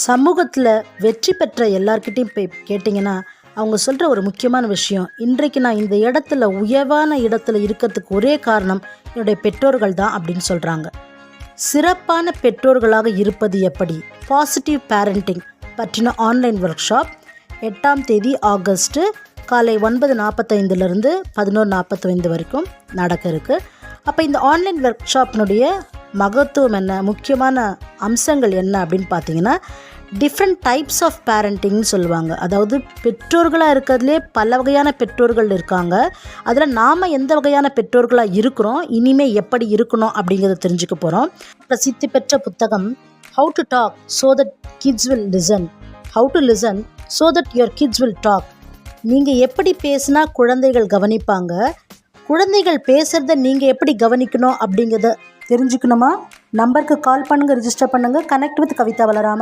சமூகத்தில் வெற்றி பெற்ற எல்லார்கிட்டையும் போய் கேட்டிங்கன்னா அவங்க சொல்கிற ஒரு முக்கியமான விஷயம், இன்றைக்கு நான் இந்த இடத்துல உயர்வான இடத்துல இருக்கிறதுக்கு ஒரே காரணம் என்னுடைய பெற்றோர்கள் தான் அப்படின்னு சொல்கிறாங்க. சிறப்பான பெற்றோர்களாக இருப்பது எப்படி, பாசிட்டிவ் பேரண்டிங் பற்றின ஆன்லைன் ஒர்க் ஷாப் 8ஆம் தேதி ஆகஸ்ட்டு காலை 9:45 11:45 வரைக்கும் நடக்க இருக்குது. அப்போ இந்த ஆன்லைன் ஒர்க் ஷாப்பினுடைய மகத்துவம் என்ன, முக்கியமான அம்சங்கள் என்ன அப்படின்னு பார்த்தீங்கன்னா, டிஃப்ரெண்ட் டைப்ஸ் ஆஃப் பேரண்டிங்னு சொல்லுவாங்க. அதாவது பெற்றோர்களாக இருக்கிறதுலே பல வகையான பெற்றோர்கள் இருக்காங்க. அதில் நாம் எந்த வகையான பெற்றோர்களாக இருக்கிறோம், இனிமேல் எப்படி இருக்கணும் அப்படிங்கிறத தெரிஞ்சுக்க போகிறோம். பிரசித்தி பெற்ற புத்தகம் how to talk so that kids will listen, how to listen so that your kids will talk. நீங்கள் எப்படி பேசினா குழந்தைகள் கவனிப்பாங்க, குழந்தைகள் பேசுகிறத நீங்கள் எப்படி கவனிக்கணும் அப்படிங்கிறத தெரிஞ்சுக்கணுமா? நம்பருக்கு கால் பண்ணுங்கள், ரிஜிஸ்டர் பண்ணுங்கள். Connect with Kavitha வளராமன்.